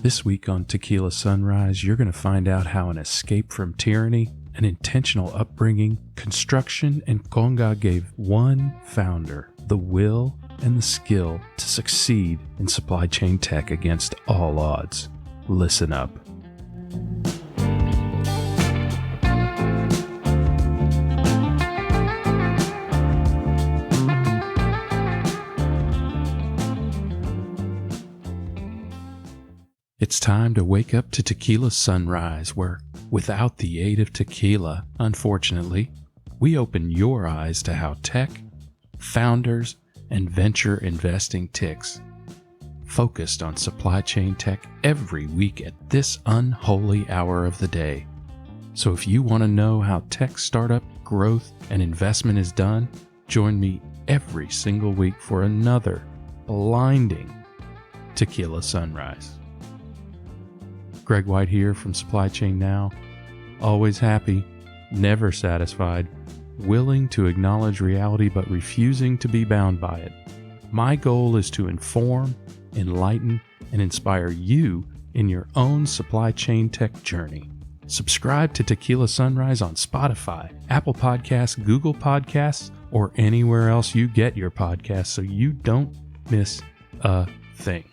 This week on TECHquila Sunrise, you're going to find out how an escape from tyranny, an intentional upbringing, construction, and Congo gave one founder the will and the skill to succeed in supply chain tech against all odds. Listen up. It's time to wake up to TECHquila Sunrise, where, without the aid of tequila, unfortunately, we open your eyes to how tech, founders, and venture investing ticks. Focused on supply chain tech every week at this unholy hour of the day. So if you want to know how tech startup growth and investment is done, join me every single week for another blinding TECHquila Sunrise. Greg White here from Supply Chain Now. Always happy, never satisfied, willing to acknowledge reality but refusing to be bound by it. My goal is to inform, enlighten, and inspire you in your own supply chain tech journey. Subscribe to TECHquila Sunrise on Spotify, Apple Podcasts, Google Podcasts, or anywhere else you get your podcasts so you don't miss a thing.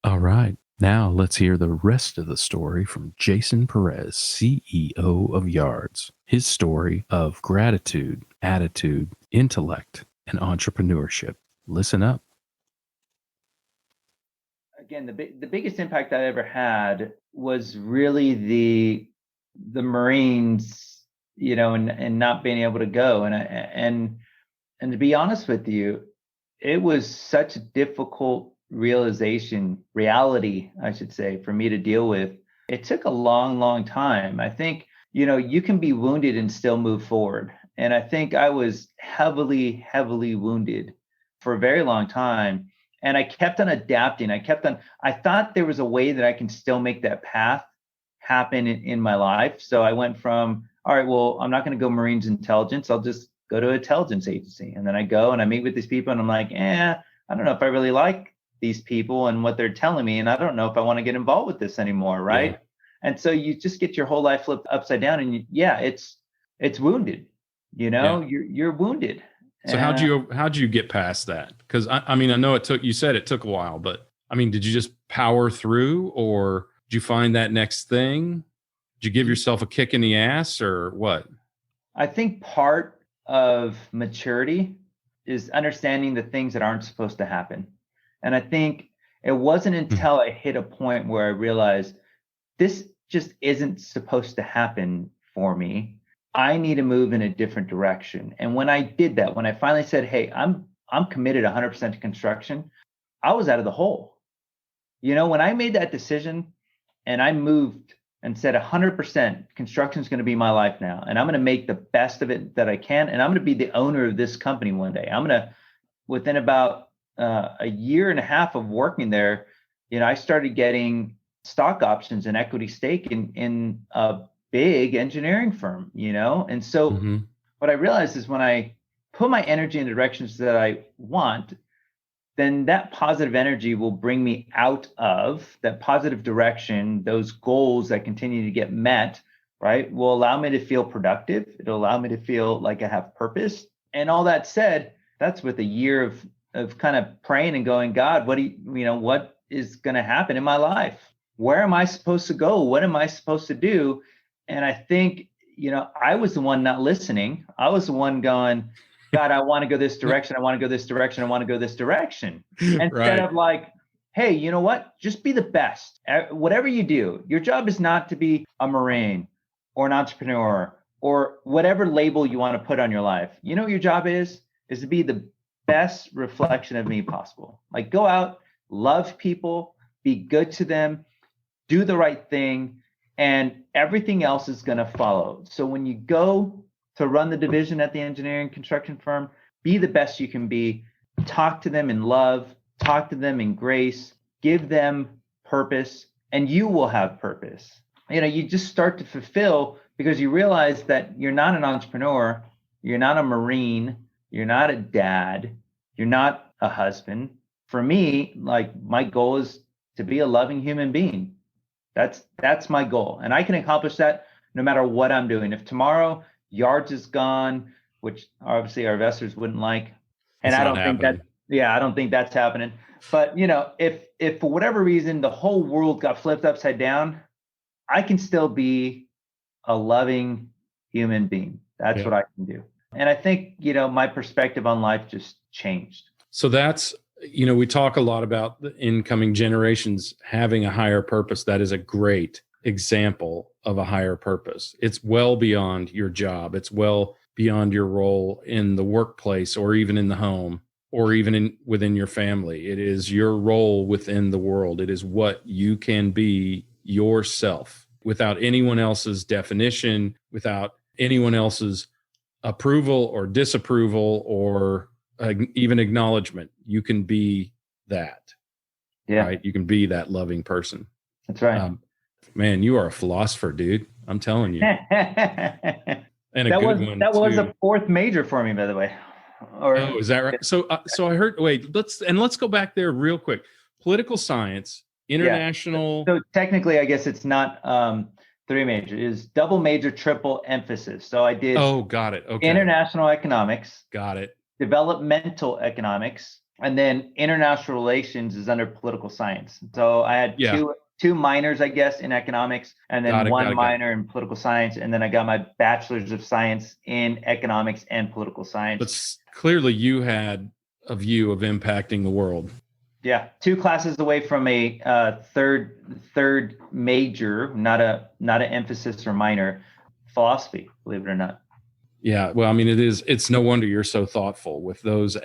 All right, now let's hear the rest of the story from Jason Perez, CEO of YARDZ. His story of gratitude, attitude, intellect, and entrepreneurship. Listen up. Again, the biggest impact I ever had was really the Marines, and not being able to go. And to be honest with you, it was such a difficult reality, I should say, for me to deal with. It took a long, long time. I think, you can be wounded and still move forward. And I think I was heavily, heavily wounded for a very long time. And I kept on adapting. I thought there was a way that I can still make that path happen in my life. So I went from, all right, well, I'm not going to go Marines intelligence. I'll just go to an intelligence agency. And then I go and I meet with these people and I'm like, I don't know if I really like these people and what they're telling me. And I don't know if I want to get involved with this anymore. Right. Yeah. And so you just get your whole life flipped upside down and it's wounded, you're wounded. So how'd you get past that? Because I know you said it took a while, but did you just power through, or did you find that next thing? Did you give yourself a kick in the ass, or what? I think part of maturity is understanding the things that aren't supposed to happen. And I think it wasn't until I hit a point where I realized this just isn't supposed to happen for me. I need to move in a different direction. And when I did that, when I finally said, hey, I'm committed 100% to construction, I was out of the hole. When I made that decision and I moved and said 100% construction is going to be my life now, and I'm going to make the best of it that I can, and I'm going to be the owner of this company one day. I'm going to, within about a year and a half of working there, I started getting stock options and equity stake in a big engineering firm, and so what I realized is when I put my energy in the directions that I want, then that positive energy will bring me out of that positive direction. Those goals that continue to get met, right, will allow me to feel productive. It'll allow me to feel like I have purpose. And all that said, that's with a year of kind of praying and going, God, what is going to happen in my life? Where am I supposed to go? What am I supposed to do? And I think, I was the one not listening. I was the one going, God, I want to go this direction. I want to go this direction. I want to go this direction. Instead of like, hey, you know what? Just be the best. Whatever you do, your job is not to be a Marine or an entrepreneur or whatever label you want to put on your life. What your job is to be the best reflection of me possible. Like, go out, love people, be good to them, do the right thing, and everything else is going to follow. So when you go to run the division at the engineering construction firm, be the best you can be, talk to them in love, talk to them in grace, give them purpose, and you will have purpose. You just start to fulfill, because you realize that you're not an entrepreneur, you're not a Marine, you're not a dad, You're not a husband. For me, like my goal is to be a loving human being. That's my goal. And I can accomplish that no matter what I'm doing. If tomorrow YARDZ is gone, which obviously our investors wouldn't like, and It's I not don't think that, happening. yeah, I don't think that's happening. But if for whatever reason the whole world got flipped upside down, I can still be a loving human being. That's Yeah. what I can do. And I think, my perspective on life just changed. So that's, we talk a lot about the incoming generations having a higher purpose. That is a great example of a higher purpose. It's well beyond your job. It's well beyond your role in the workplace or even in the home or even within your family. It is your role within the world. It is what you can be yourself without anyone else's definition, without anyone else's approval or disapproval or even acknowledgement. You can be that, Yeah, right? You can be that loving person. that's right. Man, you are a philosopher, dude. I'm telling you. that And a good one was too. a fourth major for me, by the way. Oh, is that right? So I heard, wait, let's go back there real quick. Political science, international. So technically, I guess it's not three major. It's double major, triple emphasis. So I did Got it. Okay. international economics, Got it. developmental economics, and then international relations is under political science. So I had two minors, I guess, in economics, and then one minor in political science, and then I got my bachelor's of science in economics and political science. But clearly, you had a view of impacting the world. Yeah, 2 classes away from a third major, not an emphasis or minor, philosophy, believe it or not. Yeah, well, I mean, it's no wonder you're so thoughtful with those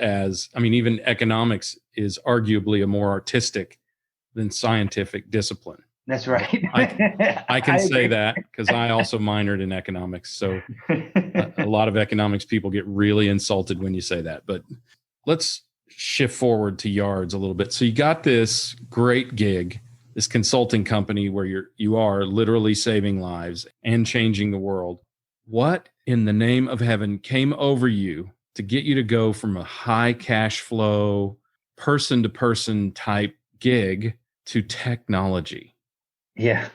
even economics is arguably a more artistic than scientific discipline. That's right. I can say that because I also minored in economics. So a lot of economics people get really insulted when you say that. But let's shift forward to YARDZ a little bit. So you got this great gig, this consulting company where you are literally saving lives and changing the world. What in the name of heaven came over you to get you to go from a high cash flow, person to person type gig to technology? Yeah.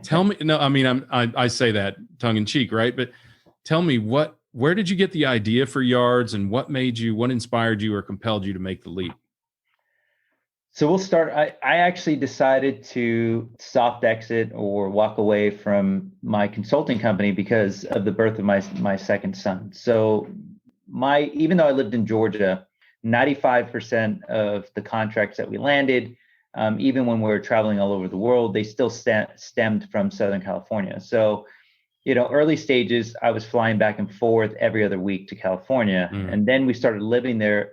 Tell me, no, I mean, I say that tongue in cheek, right? But tell me where did you get the idea for YARDZ and what inspired you or compelled you to make the leap? So we'll start. I actually decided to soft exit or walk away from my consulting company because of the birth of my second son. So even though I lived in Georgia, 95% of the contracts that we landed, even when we were traveling all over the world, they still stemmed from Southern California. So, early stages, I was flying back and forth every other week to California. And then we started living there,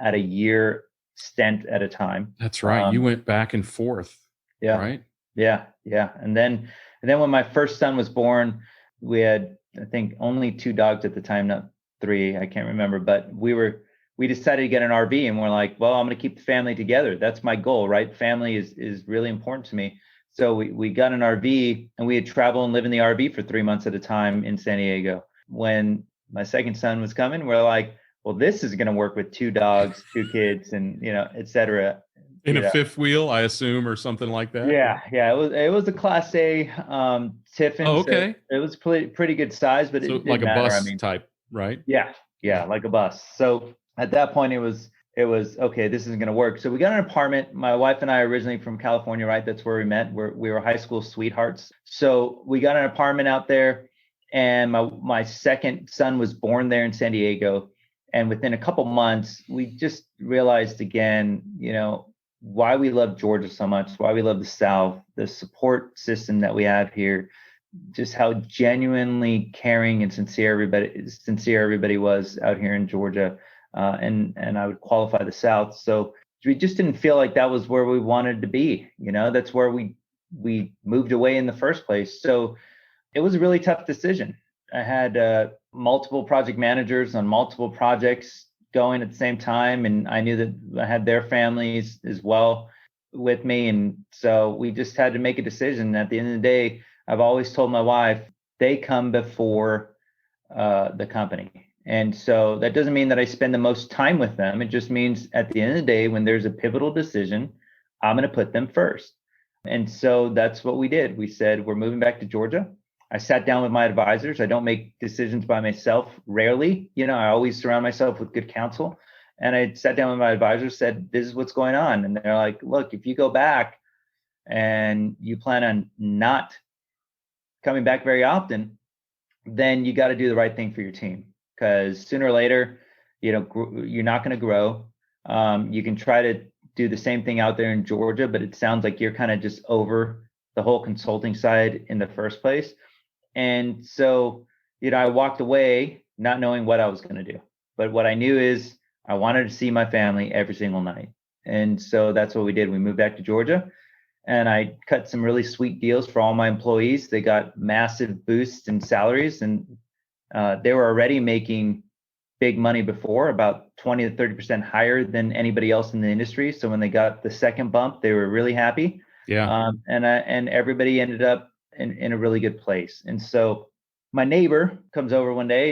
at a year stint at a time. That's right. You went back and forth. Yeah. Right. Yeah. Yeah. And then when my first son was born, we had, I think, only 2 dogs at the time, not 3. I can't remember, but we decided to get an RV and we're like, well, I'm going to keep the family together. That's my goal, right? Family is really important to me. So we got an RV and we had traveled and live in the RV for 3 months at a time in San Diego. When my second son was coming, we're like, well, this is going to work with 2 dogs, 2 kids, and et cetera. In a fifth wheel, I assume, or something like that. Yeah. It was a Class A Tiffin. Oh, okay. So it was pretty good size, but so it like a matter. bus type, right? Yeah, like a bus. So at that point, it was okay. This isn't going to work. So we got an apartment. My wife and I are originally from California, right? That's where we met. We were high school sweethearts. So we got an apartment out there, and my second son was born there in San Diego. And within a couple months, we just realized again, why we love Georgia so much, why we love the South, the support system that we have here, just how genuinely caring and sincere everybody was out here in Georgia. And I would qualify the South. So we just didn't feel like that was where we wanted to be. That's where we moved away in the first place. So it was a really tough decision. I had multiple project managers on multiple projects going at the same time. And I knew that I had their families as well with me. And so we just had to make a decision. At the end of the day, I've always told my wife, they come before the company. And so that doesn't mean that I spend the most time with them. It just means at the end of the day, when there's a pivotal decision, I'm going to put them first. And so that's what we did. We said, we're moving back to Georgia. I sat down with my advisors. I don't make decisions by myself, rarely. I always surround myself with good counsel. And I sat down with my advisors, said, this is what's going on. And they're like, look, if you go back and you plan on not coming back very often, then you got to do the right thing for your team. Because sooner or later, you're not going to grow. You can try to do the same thing out there in Georgia, but it sounds like you're kind of just over the whole consulting side in the first place. And so, I walked away not knowing what I was going to do. But what I knew is I wanted to see my family every single night. And so that's what we did. We moved back to Georgia, and I cut some really sweet deals for all my employees. They got massive boosts in salaries, and they were already making big money before, about 20 to 30% higher than anybody else in the industry. So when they got the second bump, they were really happy. Yeah. And everybody ended up in a really good place. And so my neighbor comes over one day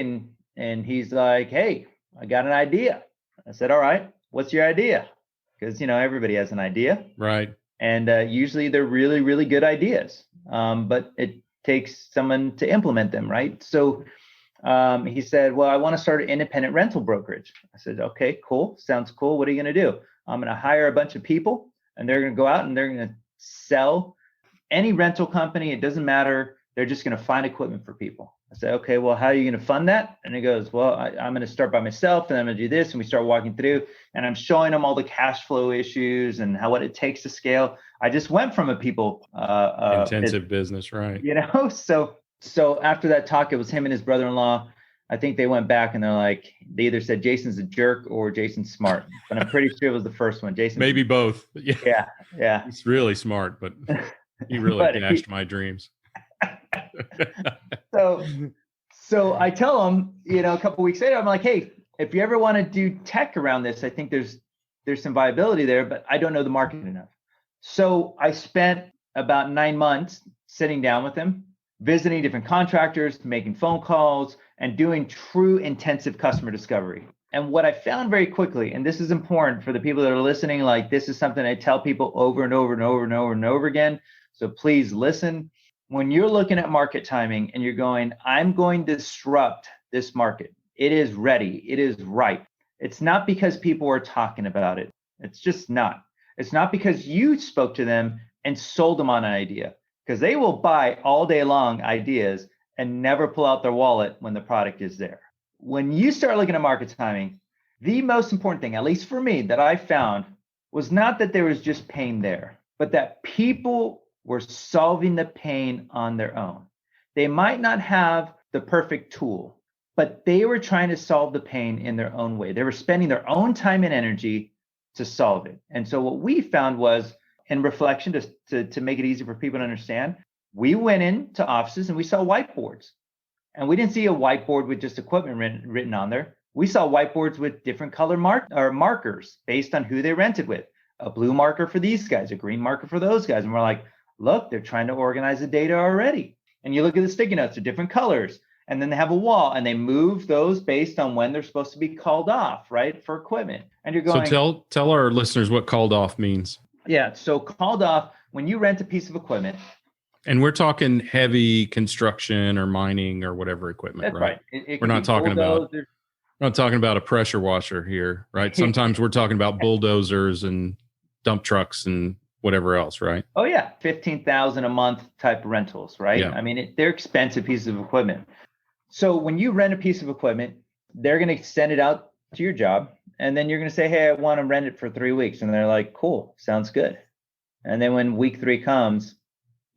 and he's like, hey, I got an idea. I said, all right, what's your idea? Because, everybody has an idea. Right. And usually they're really, really good ideas. But it takes someone to implement them, right? So he said, well, I want to start an independent rental brokerage. I said, okay, cool. Sounds cool. What are you going to do? I'm going to hire a bunch of people, and they're going to go out and they're going to sell any rental company. It doesn't matter. They're just going to find equipment for people. I said, okay, well, how are you going to fund that? And he goes, well, I'm going to start by myself, and I'm going to do this. And we start walking through, and I'm showing them all the cash flow issues and what it takes to scale. I just went from a people intensive business, right? So after that talk, it was him and his brother-in-law. I think they went back and they're like, they either said Jason's a jerk or Jason's smart, but I'm pretty sure it was the first one. Jason, maybe both. Yeah. He's really smart, but he really dashed my dreams. So I tell him, a couple of weeks later, I'm like, hey, if you ever want to do tech around this, I think there's some viability there, but I don't know the market enough. So I spent about 9 months sitting down with him, visiting different contractors, making phone calls, and doing true intensive customer discovery. And what I found very quickly, and this is important for the people that are listening, like this is something I tell people over and over and over and over and over again. So please listen. When you're looking at market timing and you're going, I'm going to disrupt this market. It is ready. It is ripe. It's not because people are talking about it. It's just not. It's not because you spoke to them and sold them on an idea, because they will buy all day long ideas and never pull out their wallet when the product is there. When you start looking at market timing, the most important thing, at least for me, that I found was not that there was just pain there, but that people were solving the pain on their own. They might not have the perfect tool, but they were trying to solve the pain in their own way. They were spending their own time and energy to solve it. And so what we found was, in reflection, to make it easy for people to understand, we went into offices and we saw whiteboards. And we didn't see a whiteboard with just equipment written on there. We saw whiteboards with different color markers based on who they rented with. A blue marker for these guys, a green marker for those guys. And we're like, look, they're trying to organize the data already. And you look at the sticky notes, they're different colors. And then they have a wall, and they move those based on when they're supposed to be called off, right, for equipment. And you're going, so tell our listeners what called off means. Yeah, so called off, when you rent a piece of equipment. And we're talking heavy construction or mining or whatever equipment, That's right? It we're not talking about a pressure washer here, right? Sometimes we're talking about bulldozers and dump trucks and whatever else, right? Oh yeah, 15,000 a month type rentals, right? Yeah. I mean, they're expensive pieces of equipment. So when you rent a piece of equipment, they're going to send it out to your job, and then you're going to say, hey, I want to rent it for 3 weeks. And they're like, cool, sounds good. And then when week 3 comes,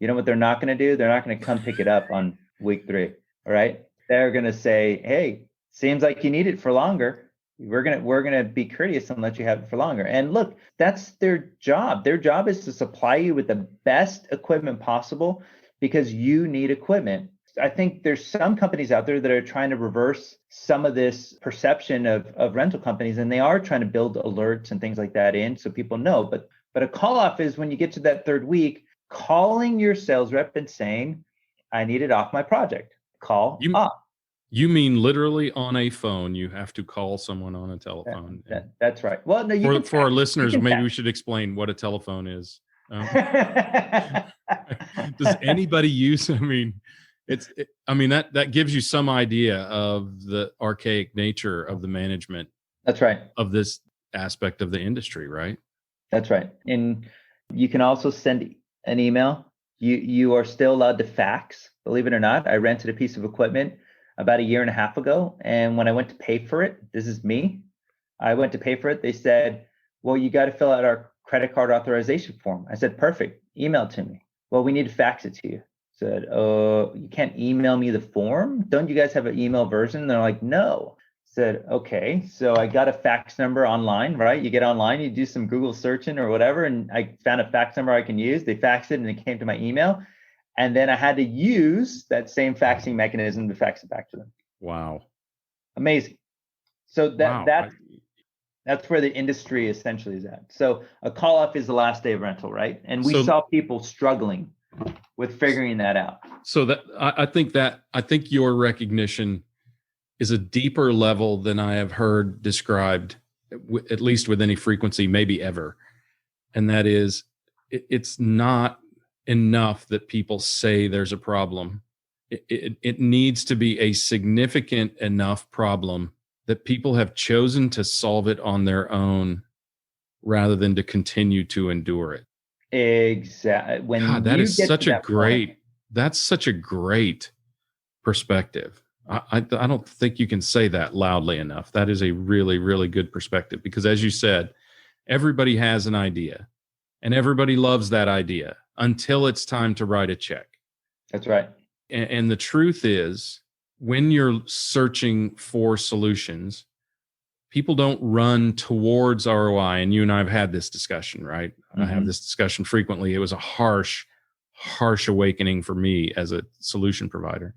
you know what they're not going to do? They're not going to come pick it up on week 3, all right? They're going to say, hey, seems like you need it for longer. We're going to be courteous and let you have it for longer. And look, that's their job. Their job is to supply you with the best equipment possible because you need equipment. I think there's some companies out there that are trying to reverse some of this perception of rental companies, and they are trying to build alerts and things like that in so people know. But a call off is when you get to that 3rd week, calling your sales rep and saying, I need it off my project. Call off. You mean literally on a phone? You have to call someone on a telephone. That's right. Well, no, For our listeners, maybe we should explain what a telephone is. Does anybody use? I mean, that gives you some idea of the archaic nature of the management. That's right. Of this aspect of the industry, right? That's right. And you can also send an email. You are still allowed to fax, believe it or not. I rented a piece of equipment about a year and a half ago. And when I went to pay for it, this is me. I went to pay for it. They said, well, you got to fill out our credit card authorization form. I said, perfect. Email it to me. Well, we need to fax it to you. I said, oh, you can't email me the form? Don't you guys have an email version? And they're like, no. I said, okay. So I got a fax number online, right? You get online, you do some Google searching or whatever. And I found a fax number I can use. They faxed it and it came to my email. And then I had to use that same faxing mechanism to fax it back to them. Wow. Amazing. So that's where the industry essentially is at. So a call off is the last day of rental, right? And we saw people struggling with figuring that out. So that I think your recognition is a deeper level than I have heard described, at least with any frequency, maybe ever. And that is, it's not enough that people say there's a problem. It needs to be a significant enough problem that people have chosen to solve it on their own rather than to continue to endure it. Exactly. That's such a great perspective. I don't think you can say that loudly enough. That is a really, really good perspective, because as you said, everybody has an idea and everybody loves that idea until it's time to write a check. That's right. And the truth is, when you're searching for solutions, people don't run towards ROI. And you and I have had this discussion, right? Mm-hmm. I have this discussion frequently. It was a harsh awakening for me as a solution provider.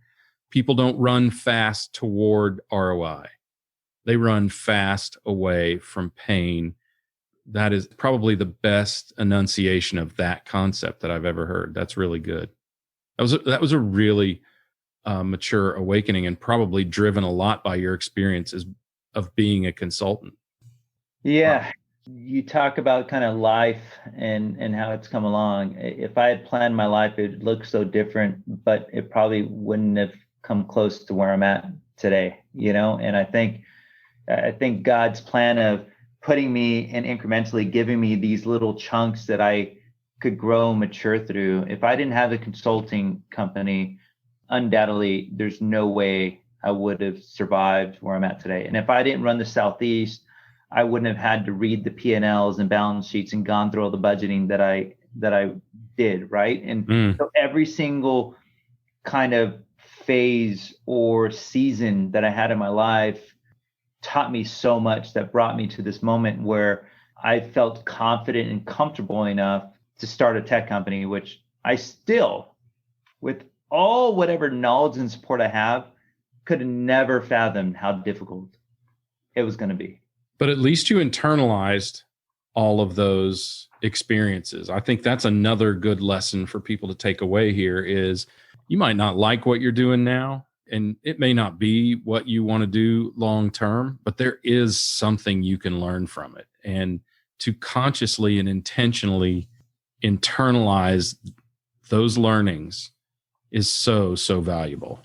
People don't run fast toward ROI. They run fast away from pain. That is probably the best enunciation of that concept that I've ever heard. That's really good. That was a really mature awakening, and probably driven a lot by your experiences of being a consultant. Yeah. Wow. You talk about kind of life and how it's come along. If I had planned my life, it would look so different, but it probably wouldn't have come close to where I'm at today, And I think God's plan of putting me and incrementally giving me these little chunks that I could grow and mature through. If I didn't have a consulting company, undoubtedly, there's no way I would have survived where I'm at today. And if I didn't run the Southeast, I wouldn't have had to read the P&Ls and balance sheets and gone through all the budgeting that I did, right? And so every single kind of phase or season that I had in my life taught me so much, that brought me to this moment where I felt confident and comfortable enough to start a tech company, which I still, with all whatever knowledge and support I have, could have never fathomed how difficult it was going to be. But at least you internalized all of those experiences. I think that's another good lesson for people to take away here is, you might not like what you're doing now, and it may not be what you want to do long term, but there is something you can learn from it. And to consciously and intentionally internalize those learnings is so, so valuable.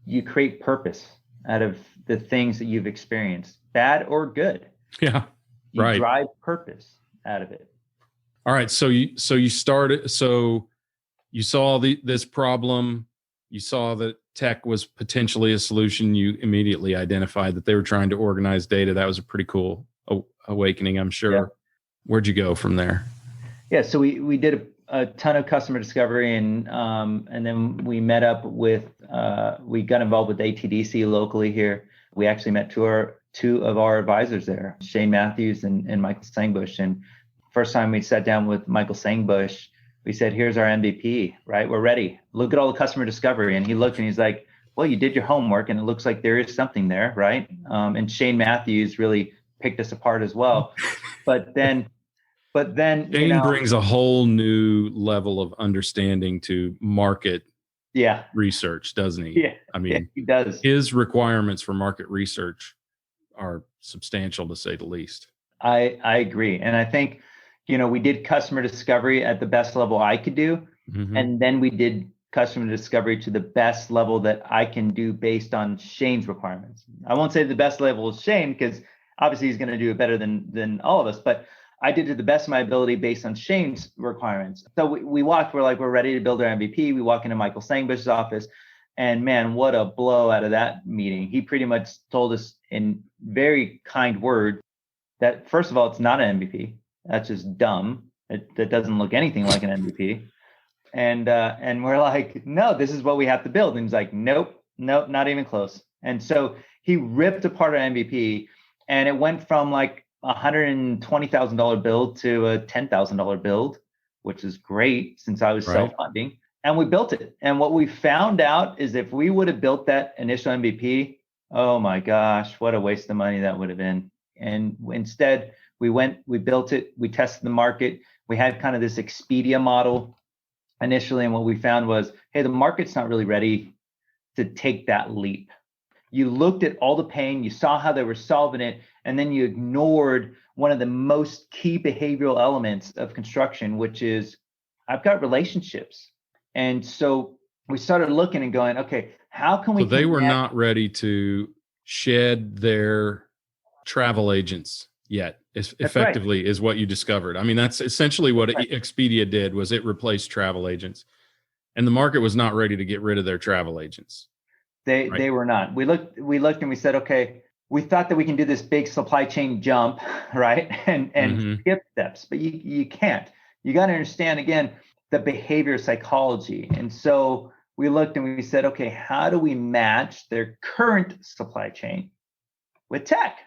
You create purpose out of the things that you've experienced, bad or good. Yeah. You drive purpose out of it. All right. So you started, so you saw this problem, you saw that tech was potentially a solution. You immediately identified that they were trying to organize data. That was a pretty cool awakening, I'm sure. Yeah. Where'd you go from there? Yeah. So we did a ton of customer discovery, and then we met up with, we got involved with ATDC locally here. We actually met two of our advisors there, Shane Matthews and Michael Sangbush. And first time we sat down with Michael Sangbush, we said, here's our MVP, right? We're ready. Look at all the customer discovery. And he looked and he's like, well, you did your homework and it looks like there is something there, right? And Shane Matthews really picked us apart as well. But then Shane brings a whole new level of understanding to market Yeah. research, doesn't he? Yeah. I mean, He does. his requirements for market research are substantial, to say the least. I agree. And I think, we did customer discovery at the best level I could do. Mm-hmm. And then we did customer discovery to the best level that I can do based on Shane's requirements. I won't say the best level is Shane, because obviously he's going to do it better than all of us, but I did to the best of my ability based on Shane's requirements. So we're ready to build our MVP. We walk into Michael Sangbush's office, and man, what a blow out of that meeting. He pretty much told us in very kind words that, first of all, it's not an MVP. That's just dumb. That doesn't look anything like an MVP. And we're like, no, this is what we have to build. And he's like, nope, not even close. And so he ripped apart our MVP, and it went from like $120,000 build to a $10,000 build, which is great since I was self-funding. And we built it. And what we found out is if we would have built that initial MVP, oh my gosh, what a waste of money that would have been. And instead, we built it, we tested the market. We had kind of this Expedia model initially. And what we found was, hey, the market's not really ready to take that leap. You looked at all the pain, you saw how they were solving it, and then you ignored one of the most key behavioral elements of construction, which is I've got relationships. And so we started looking and going, okay, how can we? So they were not ready to shed their travel agents yet, effectively, is what you discovered. I mean, that's essentially what Expedia did, was it replaced travel agents, and the market was not ready to get rid of their travel agents. They were not. We looked and we said, okay, we thought that we can do this big supply chain jump, right? And skip steps, but you can't. You got to understand, again, the behavior psychology. And so we looked and we said, okay, how do we match their current supply chain with tech,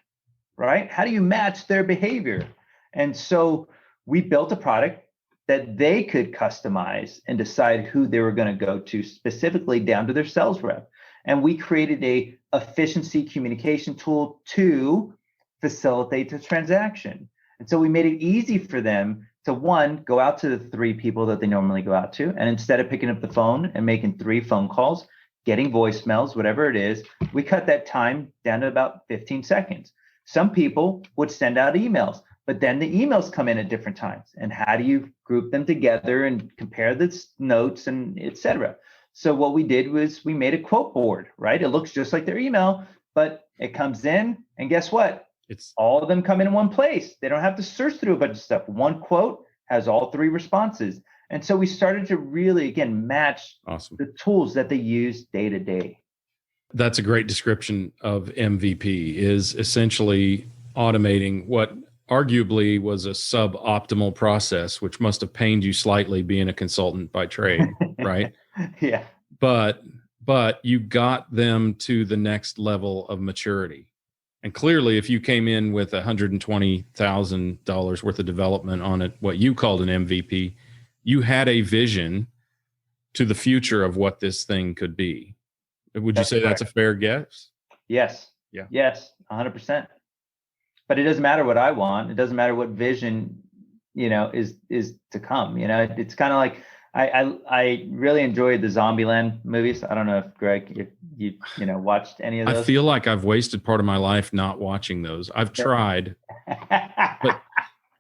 right? How do you match their behavior? And so we built a product that they could customize and decide who they were going to go to, specifically down to their sales rep. And we created a efficiency communication tool to facilitate the transaction. And so we made it easy for them to, one, go out to the 3 people that they normally go out to. And instead of picking up the phone and making 3 phone calls, getting voicemails, whatever it is, we cut that time down to about 15 seconds. Some people would send out emails, but then the emails come in at different times. And how do you group them together and compare the notes and et cetera? So what we did was we made a quote board, right? It looks just like their email, but it comes in, and guess what? It's all of them come in one place. They don't have to search through a bunch of stuff. One quote has all 3 responses. And so we started to really, again, match the tools that they use day to day. That's a great description of MVP, is essentially automating what arguably was a suboptimal process, which must have pained you slightly being a consultant by trade, right? Yeah. But you got them to the next level of maturity. And clearly, if you came in with $120,000 worth of development on it, what you called an MVP, you had a vision to the future of what this thing could be. Would you say that's a fair guess? Yes. Yeah. Yes, 100%. But it doesn't matter what I want. It doesn't matter what vision, is to come. It's kind of like I really enjoyed the Zombieland movies. I don't know if Greg, if you watched any of those. I feel like I've wasted part of my life not watching those. I've tried, but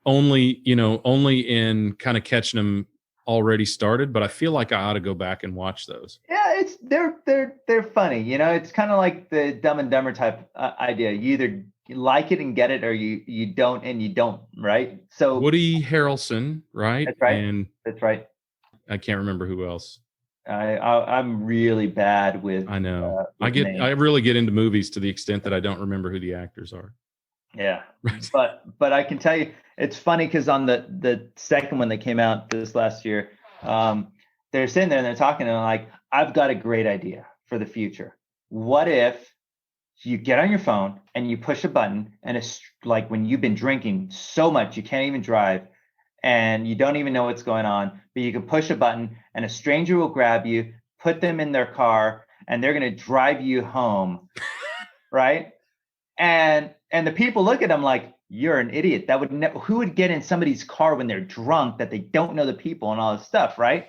only in kind of catching them already started. But I feel like I ought to go back and watch those. Yeah, they're funny. It's kind of like the Dumb and Dumber type idea. You either like it and get it, or you don't and you don't, right? So Woody Harrelson, right? That's right. And that's right. I can't remember who else. I'm really bad with. I know. With names. I really get into movies to the extent that I don't remember who the actors are. Yeah, right. But I can tell you, it's funny because on the second one that came out this last year, they're sitting there and they're talking and they're like, I've got a great idea for the future. What if you get on your phone and you push a button, and it's like when you've been drinking so much you can't even drive and you don't even know what's going on, but you can push a button and a stranger will grab you, put them in their car, and they're going to drive you home, right? And the people look at them like, you're an idiot. That would who would get in somebody's car when they're drunk, that they don't know the people and all this stuff, right?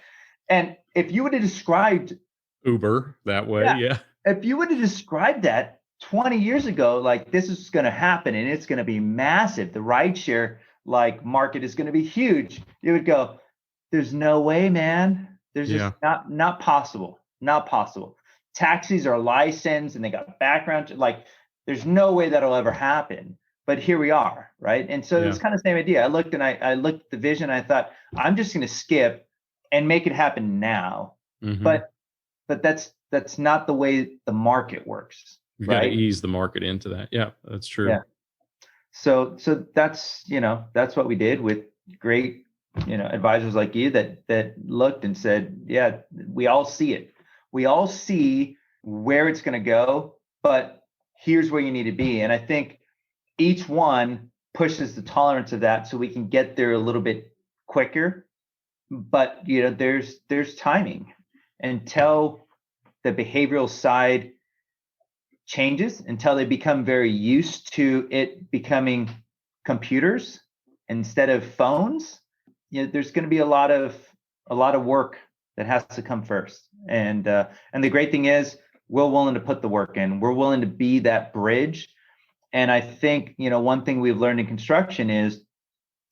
And if you would have described Uber that way. Yeah. Yeah. If you would have described that 20 years ago, like this is going to happen and it's going to be massive, the rideshare like market is going to be huge, you would go, there's no way, man. There's just Yeah. not possible. Not possible. Taxis are licensed and they got background. Like there's no way that'll ever happen. But here we are, right? And so it's Yeah. kind of the same idea. I looked and I looked at the vision. I thought I'm just going to skip and make it happen now. Mm-hmm. But that's not the way the market works. You got to right? ease the market into that. Yeah, that's true. Yeah. So that's that's what we did with great advisors like you that looked and said, yeah, we all see it. We all see where it's going to go, but here's where you need to be. And I think each one pushes the tolerance of that so we can get there a little bit quicker. But there's timing until the behavioral side changes, until they become very used to it becoming computers instead of phones. There's going to be a lot of work that has to come first. And the great thing is we're willing to put the work in. We're willing to be that bridge. And I think, one thing we've learned in construction is,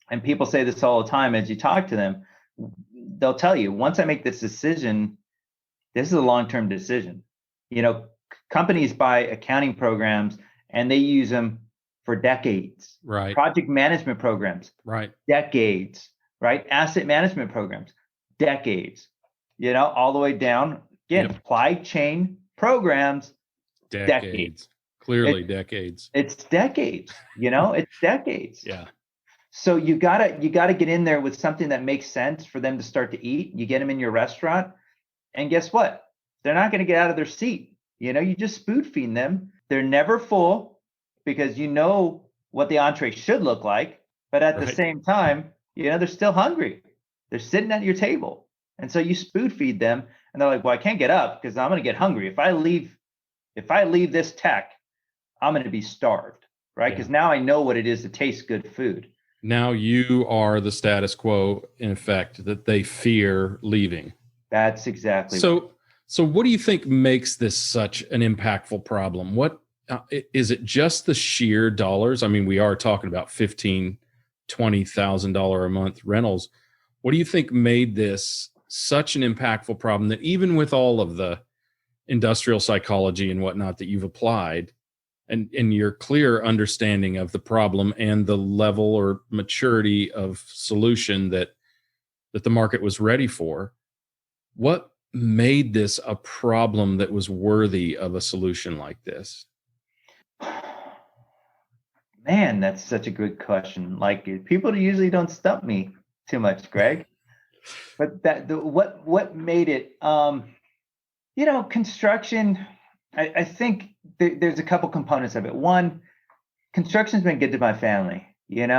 and people say this all the time as you talk to them, they'll tell you, once I make this decision, this is a long-term decision. Companies buy accounting programs and they use them for decades. Right. Project management programs. Right. Decades. Right. Asset management programs. Decades. All the way down. Again, supply chain programs. Decades. Clearly decades. It's decades. It's decades. Yeah. So you gotta get in there with something that makes sense for them to start to eat. You get them in your restaurant, and guess what? They're not going to get out of their seat. You just spoon feed them. They're never full because what the entree should look like, but at the same time, they're still hungry. They're sitting at your table, and so you spoon feed them, and they're like, "Well, I can't get up because I'm going to get hungry. If I leave this tech, I'm going to be starved, right? Because now I know what it is to taste good food." Now you are the status quo, in effect, that they fear leaving. That's exactly So what do you think makes this such an impactful problem? What is it? Just the sheer dollars? I mean, we are talking about $15,000, $20,000 a month rentals. What do you think made this such an impactful problem that even with all of the industrial psychology and whatnot that you've applied, and your clear understanding of the problem and the level or maturity of solution that the market was ready for, what made this a problem that was worthy of a solution like this? Man, that's such a good question. Like, people usually don't stump me too much, Greg. But what made it, construction, I think there's a couple components of it. One, construction's been good to my family, and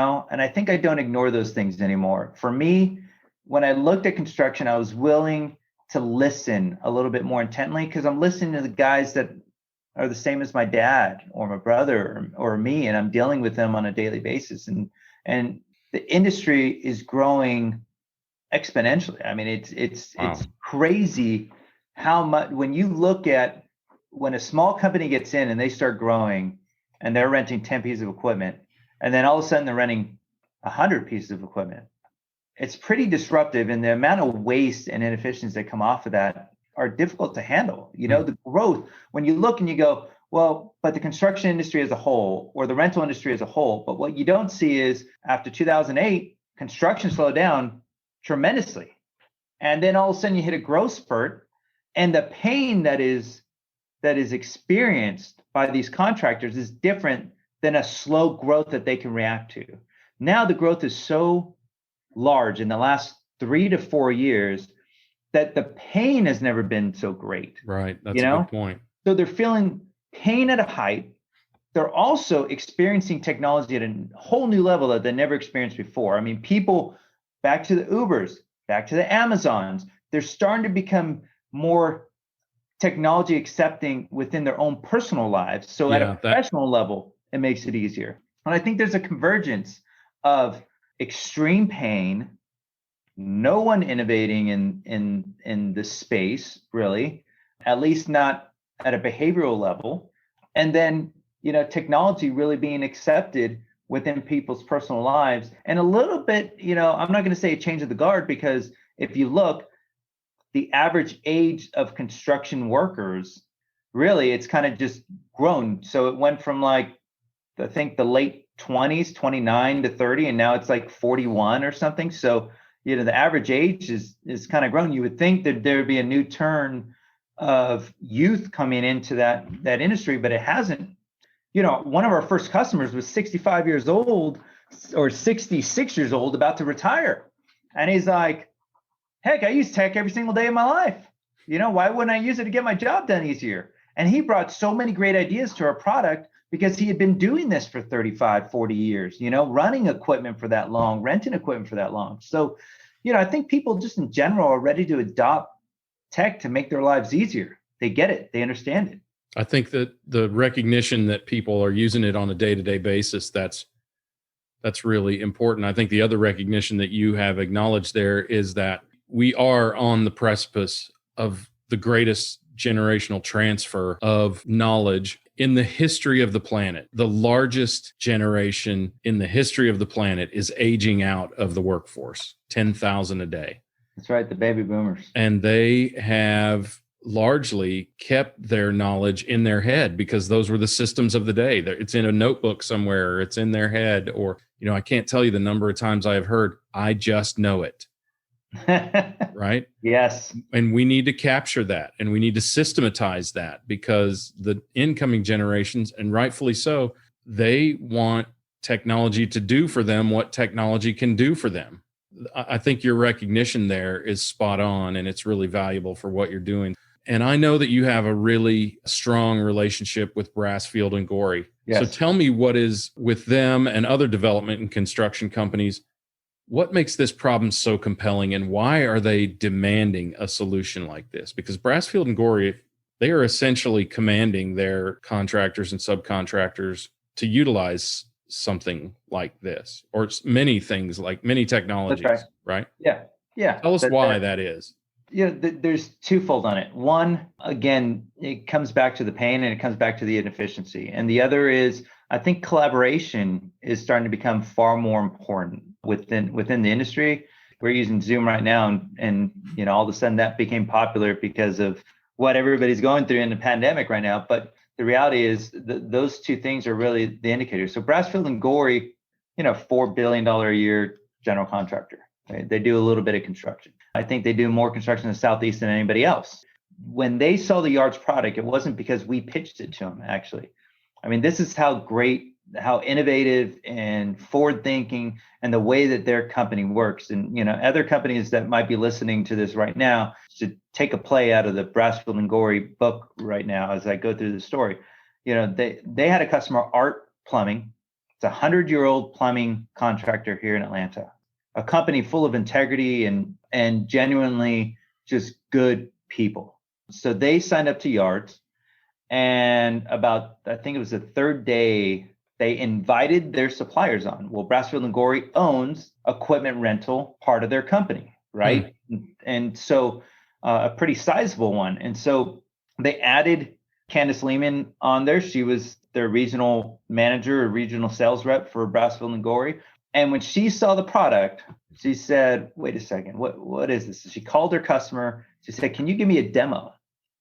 I think I don't ignore those things anymore. For me, when I looked at construction, I was willing to listen a little bit more intently because I'm listening to the guys that are the same as my dad or my brother or me, and I'm dealing with them on a daily basis. And the industry is growing exponentially. I mean, it's crazy how much, when you look at when a small company gets in and they start growing and they're renting 10 pieces of equipment, and then all of a sudden they're renting 100 pieces of equipment, it's pretty disruptive. And the amount of waste and inefficiencies that come off of that are difficult to handle. The growth, when you look and you go, well, but the construction industry as a whole or the rental industry as a whole, but what you don't see is after 2008, construction slowed down tremendously. And then all of a sudden you hit a growth spurt, and the pain that is experienced by these contractors is different than a slow growth that they can react to. Now the growth is so large in the last 3 to 4 years that the pain has never been so great. Right. That's a good point. So they're feeling pain at a height. They're also experiencing technology at a whole new level that they never experienced before. I mean, people, back to the Ubers, back to the Amazons, they're starting to become more technology accepting within their own personal lives. So at a professional level, it makes it easier. And I think there's a convergence of extreme pain, no one innovating in this space, really, at least not at a behavioral level. And then, technology really being accepted within people's personal lives. And a little bit, I'm not going to say a change of the guard, because if you look, the average age of construction workers, really, it's kind of just grown. So it went from like, I think the late 20s, 29 to 30, and now it's like 41 or something. So, the average age is kind of grown. You would think that there would be a new turn of youth coming into that industry, but it hasn't. One of our first customers was 65 years old or 66 years old, about to retire. And he's like, heck, I use tech every single day of my life. Why wouldn't I use it to get my job done easier? And he brought so many great ideas to our product because he had been doing this for 35, 40 years, running equipment for that long, renting equipment for that long. So, I think people just in general are ready to adopt tech to make their lives easier. They get it. They understand it. I think that the recognition that people are using it on a day-to-day basis, that's really important. I think the other recognition that you have acknowledged there is that we are on the precipice of the greatest generational transfer of knowledge in the history of the planet. The largest generation in the history of the planet is aging out of the workforce, 10,000 a day. That's right, the baby boomers. And they have largely kept their knowledge in their head because those were the systems of the day. It's in a notebook somewhere, or it's in their head, or, I can't tell you the number of times I have heard, I just know it. Right? Yes. And we need to capture that, and we need to systematize that, because the incoming generations, and rightfully so, they want technology to do for them what technology can do for them. I think your recognition there is spot on, and it's really valuable for what you're doing. And I know that you have a really strong relationship with Brassfield and Gorey. Yes. So tell me what is with them and other development and construction companies. What makes this problem so compelling, and why are they demanding a solution like this? Because Brassfield and Gorey, they are essentially commanding their contractors and subcontractors to utilize something like this, or many things, like many technologies. That's right? Yeah. Tell us why that is. There's twofold on it. One, again, it comes back to the pain and it comes back to the inefficiency. And the other is, I think collaboration is starting to become far more important within the industry. We're using Zoom right now, and all of a sudden that became popular because of what everybody's going through in the pandemic right now. But the reality is those two things are really the indicators. So Brassfield and Gorey, $4 billion a year general contractor. Right? They do a little bit of construction. I think they do more construction in the Southeast than anybody else. When they saw the YARDZ product, it wasn't because we pitched it to them, actually. I mean, this is how innovative and forward thinking, and the way that their company works. And, other companies that might be listening to this right now should take a play out of the Brassfield and Gorey book right now as I go through the story. They had a customer, Art Plumbing. It's a 100-year-old plumbing contractor here in Atlanta, a company full of integrity and genuinely just good people. So they signed up to YARDZ, and I think it was the third day, they invited their suppliers on. Well, Brassfield and Gorey owns equipment rental part of their company, right? And so a pretty sizable one. And so they added Candace Lehman on there. She was their regional manager or regional sales rep for Brassfield and Gorey. And when she saw the product, she said, wait a second, what is this? So she called her customer. She said, can you give me a demo?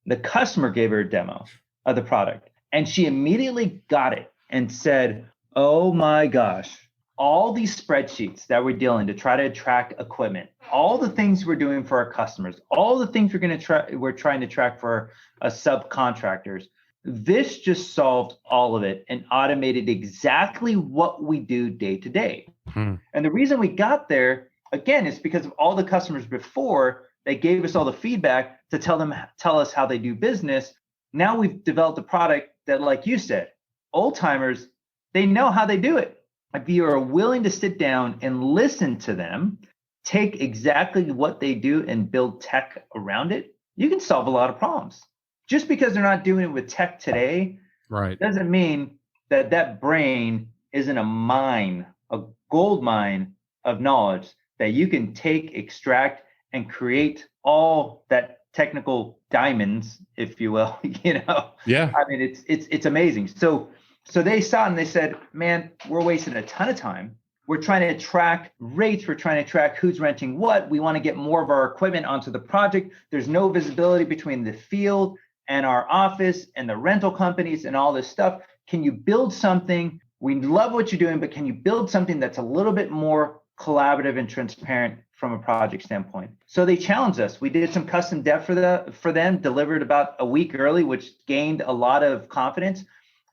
The customer gave her a demo of the product, and she immediately got it and said, oh my gosh, all these spreadsheets that we're dealing to try to track equipment, all the things we're doing for our customers, all the things we're trying to track for subcontractors, this just solved all of it and automated exactly what we do day to day. And the reason we got there, again, is because of all the customers before. They gave us all the feedback to tell us how they do business. Now we've developed a product that, like you said, old timers, they know how they do it. If you are willing to sit down and listen to them, take exactly what they do and build tech around it, you can solve a lot of problems. Just because they're not doing it with tech today, right, doesn't mean that brain isn't a gold mine of knowledge that you can take, extract, and create all that technical diamonds, if you will. Yeah. I mean, it's amazing. So they saw and they said, man, we're wasting a ton of time. We're trying to track rates. We're trying to track who's renting what. We want to get more of our equipment onto the project. There's no visibility between the field and our office and the rental companies and all this stuff. Can you build something? We love what you're doing, but can you build something that's a little bit more collaborative and transparent from a project standpoint? So they challenged us. We did some custom dev for them, delivered about a week early, which gained a lot of confidence.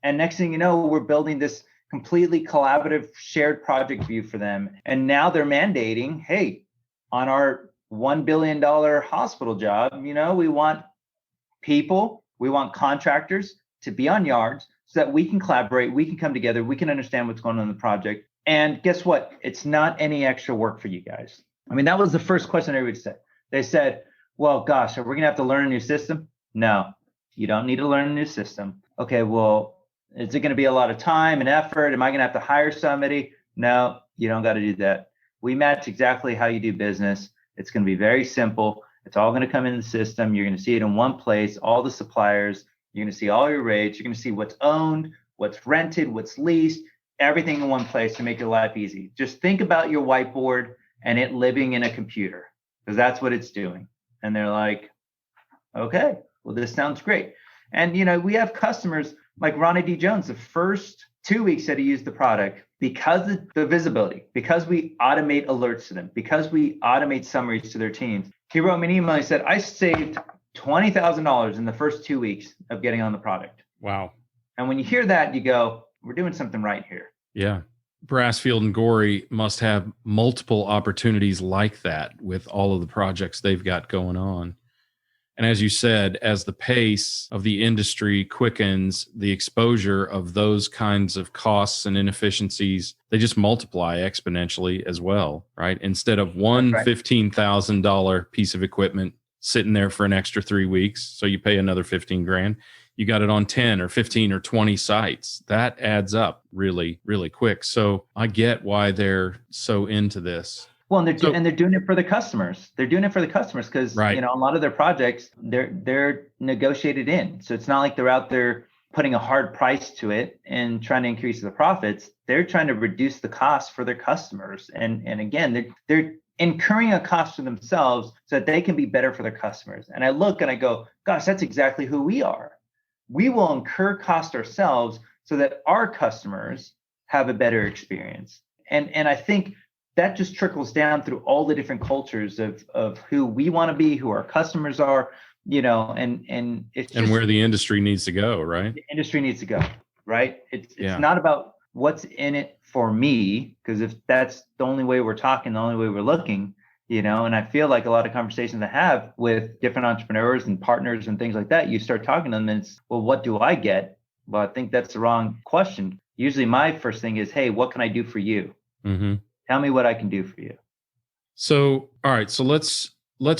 And next thing you know, we're building this completely collaborative shared project view for them. And now they're mandating, hey, on our $1 billion hospital job, we want people, we want contractors to be on YARDZ so that we can collaborate, we can come together, we can understand what's going on in the project. And guess what? It's not any extra work for you guys. I mean, that was the first question everybody said. They said, well, gosh, are we gonna have to learn a new system? No, you don't need to learn a new system. Okay, well, is it going to be a lot of time and effort? Am I going to have to hire somebody? No, you don't got to do that. We match exactly how you do business. It's going to be very simple. It's all going to come in the system. You're going to see it in one place, all the suppliers. You're going to see all your rates. You're going to see what's owned, what's rented, what's leased, everything in one place to make your life easy. Just think about your whiteboard and it living in a computer, because that's what it's doing. And they're like, okay, well, this sounds great. And, we have customers like Ronnie D. Jones, the first 2 weeks that he used the product, because of the visibility, because we automate alerts to them, because we automate summaries to their teams. He wrote me an email. He said, I saved $20,000 in the first 2 weeks of getting on the product. Wow. And when you hear that, you go, we're doing something right here. Yeah. Brassfield and Gorey must have multiple opportunities like that with all of the projects they've got going on. And as you said, as the pace of the industry quickens, the exposure of those kinds of costs and inefficiencies, they just multiply exponentially as well, right? Instead of one $15,000 piece of equipment sitting there for an extra 3 weeks, so you pay another 15 grand, you got it on 10 or 15 or 20 sites. That adds up really, really quick. So I get why they're so into this. Well, and they're doing it for the customers. They're doing it for the customers because right. A lot of their projects they're negotiated in. So it's not like they're out there putting a hard price to it and trying to increase the profits. They're trying to reduce the cost for their customers. And again, they're incurring a cost for themselves so that they can be better for their customers. And I look and I go, gosh, that's exactly who we are. We will incur cost ourselves so that our customers have a better experience. And I think that just trickles down through all the different cultures of who we want to be, who our customers are, and it's just, and where the industry needs to go, right? The industry needs to go, right? It's not about what's in it for me, because if that's the only way we're talking, the only way we're looking, and I feel like a lot of conversations I have with different entrepreneurs and partners and things like that, you start talking to them and it's, well, what do I get? Well, I think that's the wrong question. Usually my first thing is, hey, what can I do for you? Mm-hmm. Tell me what I can do for you. So, all right. So let's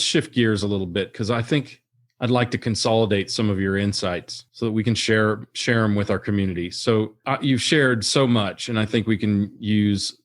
shift gears a little bit, because I think I'd like to consolidate some of your insights so that we can share them with our community. So you've shared so much, and I think we can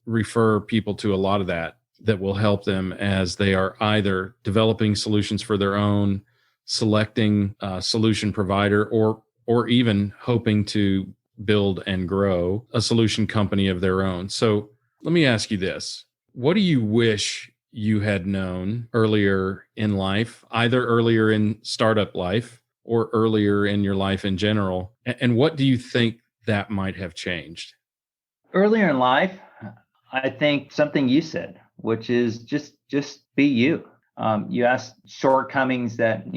refer people to a lot of that will help them as they are either developing solutions for their own, selecting a solution provider, or even hoping to build and grow a solution company of their own. So let me ask you this. What do you wish you had known earlier in life, either earlier in startup life or earlier in your life in general? And what do you think that might have changed? Earlier in life, I think something you said, which is just be you. You asked shortcomings that,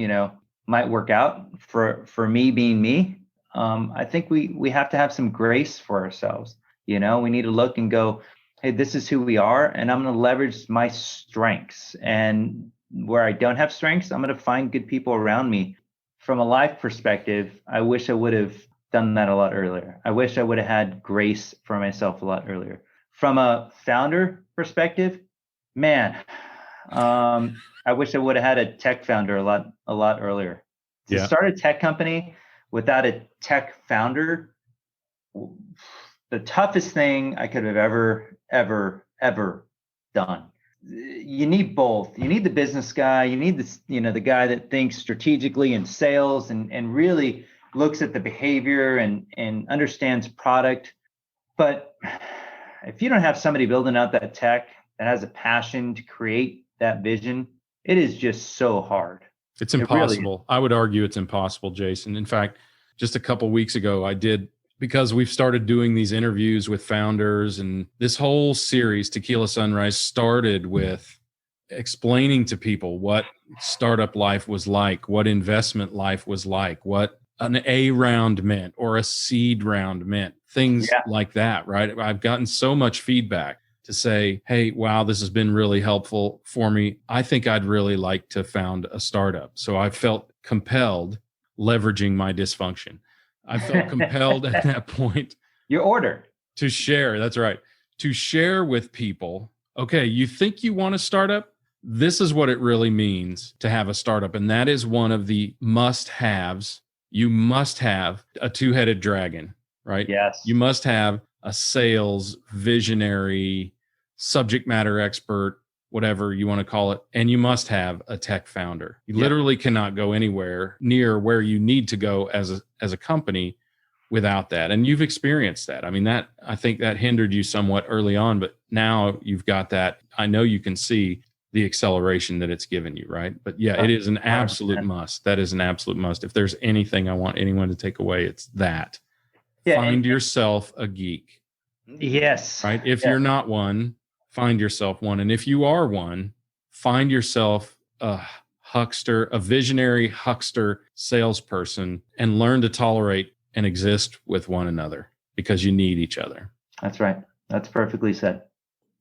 might work out. For me being me, I think we have to have some grace for ourselves. We need to look and go, hey, this is who we are, and I'm going to leverage my strengths. And where I don't have strengths, I'm going to find good people around me. From a life perspective, I wish I would have done that a lot earlier. I wish I would have had grace for myself a lot earlier. From a founder perspective, man, I wish I would have had a tech founder a lot earlier. To start a tech company without a tech founder, the toughest thing I could have ever done. you need both. You need the business guy. You need the guy that thinks strategically in sales and really looks at the behavior and understands product. But if you don't have somebody building out that tech that has a passion to create that vision, it is just so hard. It's impossible. I would argue it's impossible, Jason. In fact, just a couple weeks ago, because we've started doing these interviews with founders, and this whole series, Tequila Sunrise, started with explaining to people what startup life was like, what investment life was like, what an A round meant or a seed round meant, things like that, right? I've gotten so much feedback to say, hey, wow, this has been really helpful for me. I think I'd really like to found a startup. So I felt compelled, leveraging my dysfunction. I felt compelled at that point. Your order. To share. That's right. To share with people, okay, you think you want a startup? This is what it really means to have a startup. And that is one of the must-haves. You must have a two-headed dragon, right? Yes. You must have a sales, visionary, subject matter expert, whatever you want to call it. And you must have a tech founder. You literally cannot go anywhere near where you need to go as a company without that. And you've experienced that. I mean, I think that hindered you somewhat early on, but now you've got that. I know you can see the acceleration that it's given you, right? But yeah, it is an absolute must. That is an absolute must. If there's anything I want anyone to take away, it's that. Find yourself a geek. Yes. Right? If you're not one, find yourself one. And if you are one, find yourself a huckster, a visionary huckster salesperson, and learn to tolerate and exist with one another because you need each other. That's right. That's perfectly said.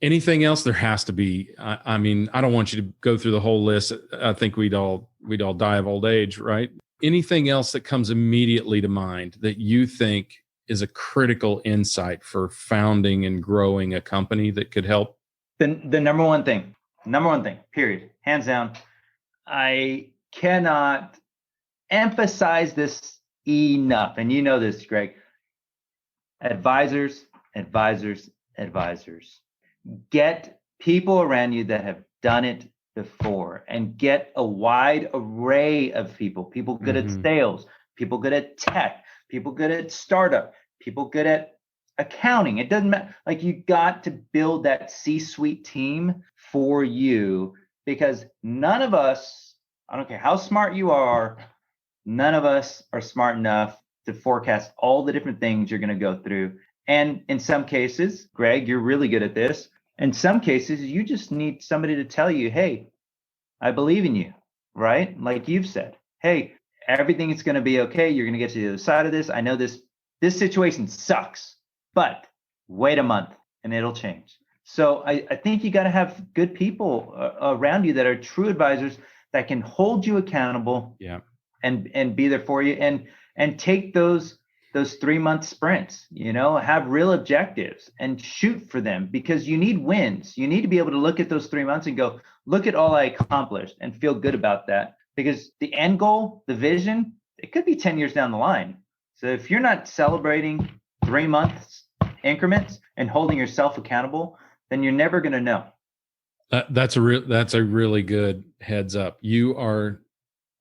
Anything else? There has to be. I mean, I don't want you to go through the whole list. I think we'd all die of old age, right? Anything else that comes immediately to mind that you think is a critical insight for founding and growing a company that could help? The number one thing, period, hands down. I cannot emphasize this enough. And you know this, Greg. Advisors. Get people around you that have done it before, and get a wide array of people good at sales, people good at tech, people good at startup, people good at accounting. It doesn't matter. Like, you got to build that C-suite team for you, because none of us, I don't care how smart you are, none of us are smart enough to forecast all the different things you're going to go through. And in some cases, Greg, you're really good at this. In some cases, you just need somebody to tell you, hey, I believe in you, right? Like you've said, hey, everything is going to be okay. You're going to get to the other side of this. I know this situation sucks, but wait a month and it'll change. So I think you got to have good people around you that are true advisors that can hold you accountable, and be there for you, and take those 3-month sprints, have real objectives and shoot for them, because you need wins. You need to be able to look at those 3 months and go, look at all I accomplished, and feel good about that, because the end goal, the vision, it could be 10 years down the line. So if you're not celebrating 3 months increments and holding yourself accountable, then you're never going to know. That's a really good heads up. You are,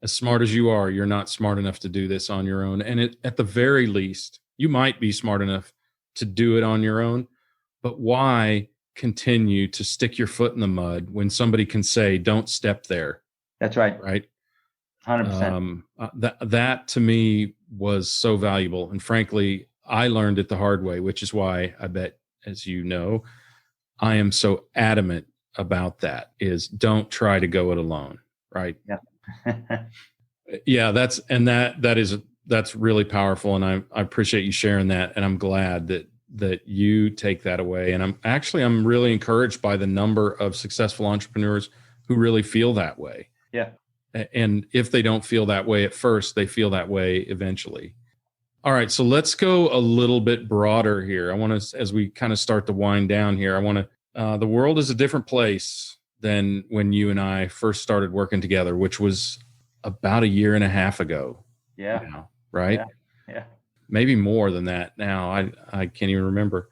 as smart as you are, you're not smart enough to do this on your own. And at the very least, you might be smart enough to do it on your own, but why continue to stick your foot in the mud when somebody can say, don't step there? That's right. Right. 100%. That to me was so valuable. And frankly, I learned it the hard way, which is why I bet, as you know, I am so adamant about that, is don't try to go it alone. Right. Yeah. Yeah, that's really powerful. And I appreciate you sharing that. And I'm glad that you take that away. And I'm really encouraged by the number of successful entrepreneurs who really feel that way. Yeah. And if they don't feel that way at first, they feel that way eventually. All right. So let's go a little bit broader here. I want to, as we kind of start to wind down here, the world is a different place than when you and I first started working together, which was about 1.5 years ago. Yeah. Now, right? Yeah. Maybe more than that now. I can't even remember.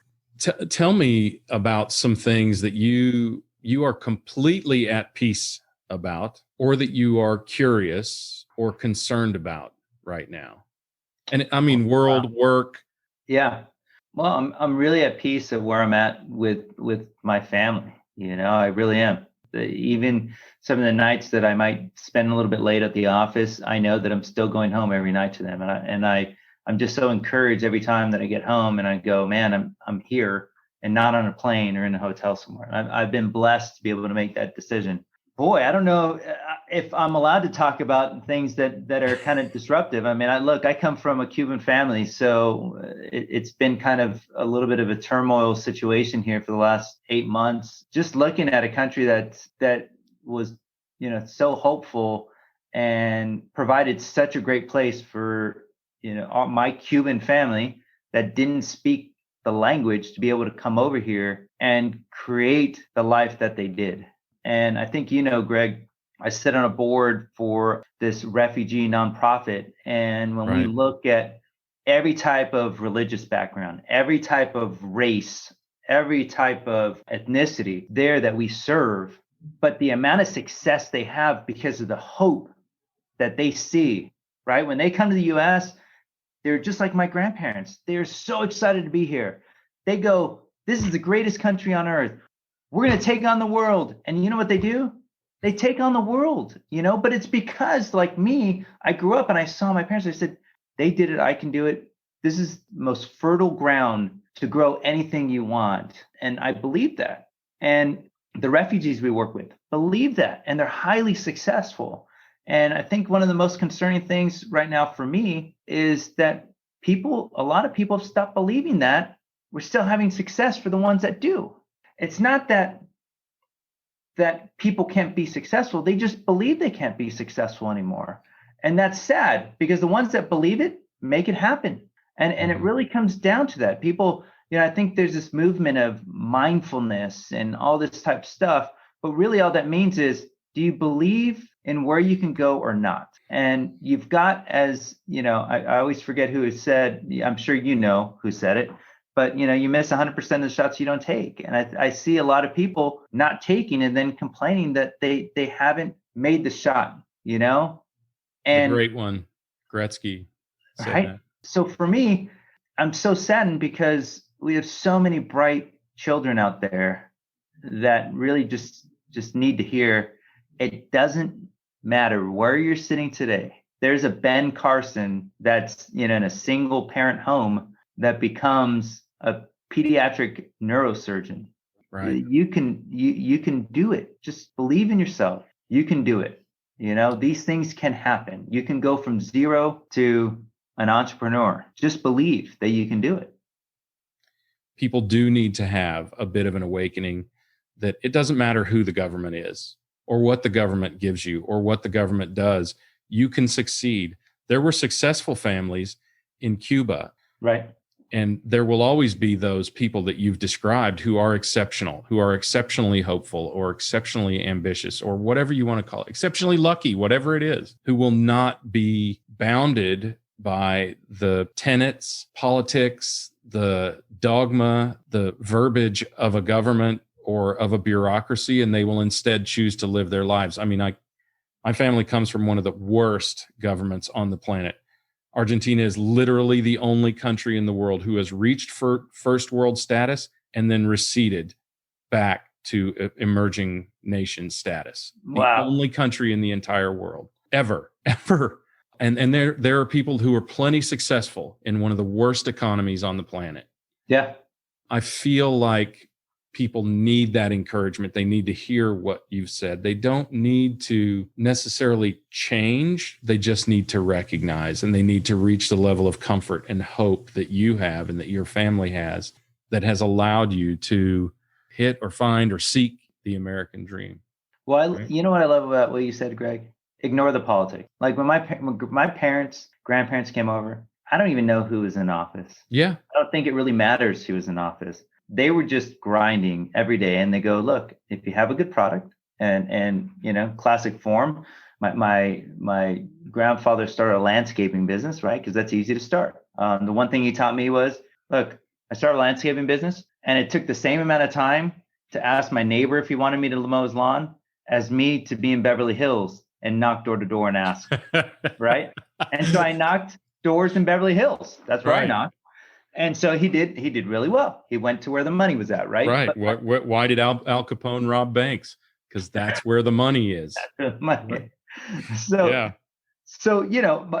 Tell me about some things that you you are completely at peace about, or that you are curious or concerned about right now? And I mean, world, work. Yeah. Well, I'm really at peace at where I'm at with my family. I really am. Even some of the nights that I might spend a little bit late at the office, I know that I'm still going home every night to them, and I'm just so encouraged every time that I get home and I go, man, I'm here and not on a plane or in a hotel somewhere. I've been blessed to be able to make that decision. Boy, I don't know if I'm allowed to talk about things that are kind of disruptive. I mean, I come from a Cuban family, so it's been kind of a little bit of a turmoil situation here for the last 8 months. Just looking at a country that was, so hopeful and provided such a great place for, my Cuban family that didn't speak the language to be able to come over here and create the life that they did. And I think, Greg, I sit on a board for this refugee nonprofit. And when we look at every type of religious background, every type of race, every type of ethnicity there that we serve, but the amount of success they have because of the hope that they see, right? When they come to the US, they're just like my grandparents. They're so excited to be here. They go, this is the greatest country on earth. We're going to take on the world. And you know what they do? They take on the world, but it's because, like me, I grew up and I saw my parents. I said, they did it. I can do it. This is the most fertile ground to grow anything you want. And I believe that. And the refugees we work with believe that. And they're highly successful. And I think one of the most concerning things right now for me is that a lot of people have stopped believing that. We're still having success for the ones that do. It's not that people can't be successful. They just believe they can't be successful anymore. And that's sad because the ones that believe it make it happen. And it really comes down to that. People, I think there's this movement of mindfulness and all this type of stuff. But really all that means is, do you believe in where you can go or not? And you've got, as I always forget who has said, I'm sure you know who said it, but you miss 100% of the shots you don't take. And I see a lot of people not taking and then complaining that they haven't made the shot, And the great one, Gretzky, said right? that. So for me, I'm so saddened because we have so many bright children out there that really just need to hear it doesn't matter where you're sitting today. There's a Ben Carson that's in a single parent home that becomes a pediatric neurosurgeon. Right. You can do it. Just believe in yourself. You can do it. These things can happen. You can go from zero to an entrepreneur. Just believe that you can do it. People do need to have a bit of an awakening that it doesn't matter who the government is or what the government gives you or what the government does. You can succeed. There were successful families in Cuba. Right. And there will always be those people that you've described who are exceptional, who are exceptionally hopeful or exceptionally ambitious or whatever you want to call it, exceptionally lucky, whatever it is, who will not be bounded by the tenets, politics, the dogma, the verbiage of a government or of a bureaucracy, and they will instead choose to live their lives. I mean, my family comes from one of the worst governments on the planet. Argentina is literally the only country in the world who has reached first world status and then receded back to emerging nation status. Wow. The only country in the entire world ever. And there are people who are plenty successful in one of the worst economies on the planet. Yeah. I feel like people need that encouragement. They need to hear what you've said. They don't need to necessarily change. They just need to recognize, and they need to reach the level of comfort and hope that you have and that your family has that has allowed you to hit or find or seek the American dream. Well, you know what I love about what you said, Greg? Ignore the politics. Like when my parents, grandparents came over, I don't even know who was in office. Yeah. I don't think it really matters who was in office. They were just grinding every day, and they go, look, if you have a good product and classic form, my grandfather started a landscaping business, right? Because that's easy to start. The one thing he taught me was, look, I started a landscaping business and it took the same amount of time to ask my neighbor if he wanted me to mow his lawn as me to be in Beverly Hills and knock door to door and ask, right? And so I knocked doors in Beverly Hills. That's where I knocked. And so he did really well. He went to where the money was at, right? Right. Why did Al Capone rob banks? Because that's where the money is. That's the money. So, yeah. So,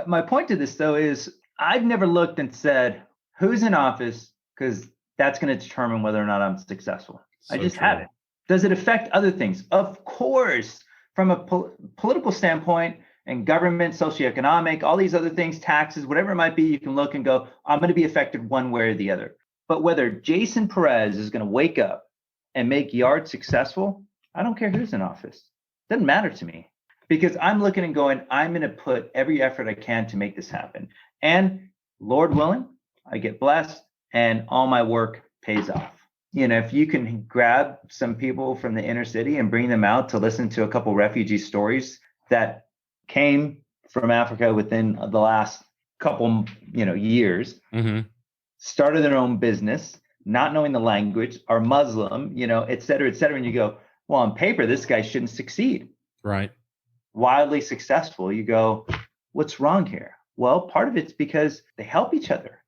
my point to this, though, is I've never looked and said, who's in office? Because that's going to determine whether or not I'm successful. So I just haven't. Does it affect other things? Of course, from a political standpoint and government, socioeconomic, all these other things, taxes, whatever it might be, you can look and go, I'm going to be affected one way or the other. But whether Jason Perez is going to wake up and make YARDZ successful, I don't care who's in office. Doesn't matter to me, because I'm looking and going, I'm going to put every effort I can to make this happen. And Lord willing, I get blessed and all my work pays off. If you can grab some people from the inner city and bring them out to listen to a couple refugee stories that came from Africa within the last couple, years, started their own business, not knowing the language, are Muslim, et cetera, et cetera. And you go, well, on paper, this guy shouldn't succeed. Right. Wildly successful. You go, what's wrong here? Well, part of it's because they help each other.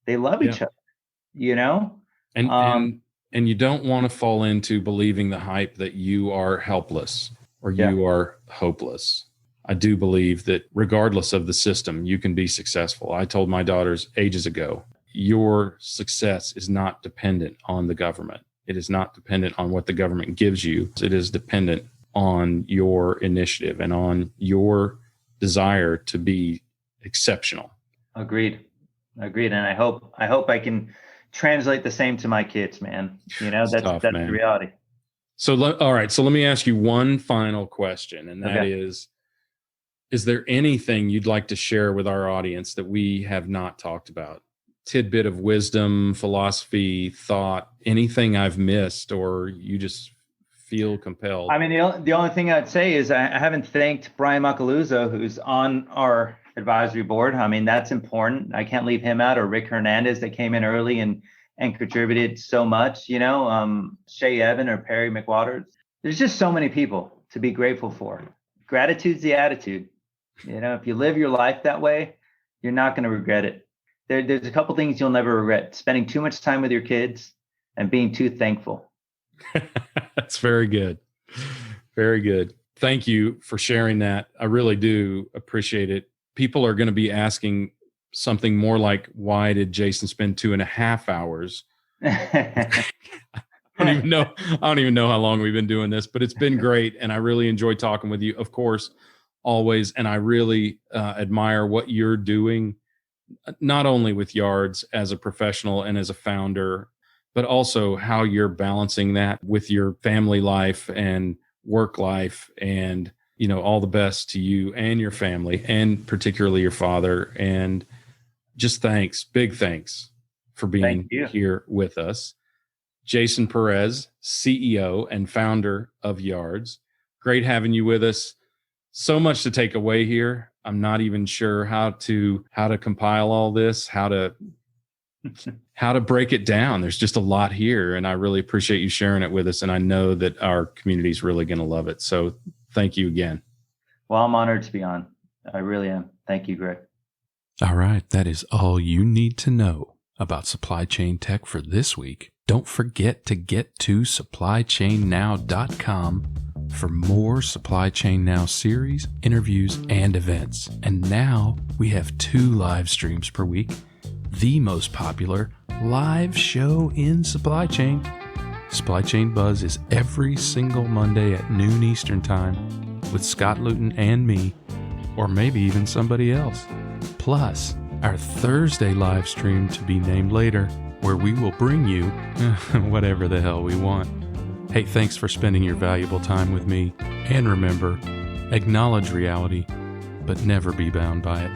They love each other, And you don't want to fall into believing the hype that you are helpless or you are hopeless. I do believe that regardless of the system, you can be successful. I told my daughters ages ago, your success is not dependent on the government. It is not dependent on what the government gives you. It is dependent on your initiative and on your desire to be exceptional. Agreed. And I hope I can translate the same to my kids, man. That's tough, that's man. The reality. So, all right. So let me ask you one final question. And that is there anything you'd like to share with our audience that we have not talked about? Tidbit of wisdom, philosophy, thought, anything I've missed, or you just feel compelled? I mean, the only thing I'd say is I haven't thanked Brian Macaluso, who's on our advisory board. I mean, that's important. I can't leave him out, or Rick Hernandez that came in early and contributed so much, Shay Evan or Perry McWaters. There's just so many people to be grateful for. Gratitude's the attitude. If you live your life that way, you're not going to regret it. There's a couple things you'll never regret: spending too much time with your kids and being too thankful. That's very good. Very good. Thank you for sharing that. I really do appreciate it. People are going to be asking something more like, why did Jason spend 2.5 hours? I don't even know how long we've been doing this, but it's been great. And I really enjoy talking with you, of course, always. And I really admire what you're doing, not only with YARDZ as a professional and as a founder, but also how you're balancing that with your family life and work life. And, all the best to you and your family, and particularly your father. And just big thanks for being here with us. Jason Perez, CEO and founder of YARDZ. Great having you with us. So much to take away here. I'm not even sure how to compile all this, how to break it down. There's just a lot here, and I really appreciate you sharing it with us. And I know that our community is really going to love it. So thank you again. Well, I'm honored to be on. I really am. Thank you, Greg. All right. That is all you need to know about supply chain tech for this week. Don't forget to get to supplychainnow.com for more Supply Chain Now series, interviews, and events. And now we have 2 live streams per week, the most popular live show in supply chain. Supply Chain Buzz is every single Monday at noon Eastern Time with Scott Luton and me, or maybe even somebody else. Plus, our Thursday live stream to be named later, where we will bring you whatever the hell we want. Hey, thanks for spending your valuable time with me. And remember, acknowledge reality, but never be bound by it.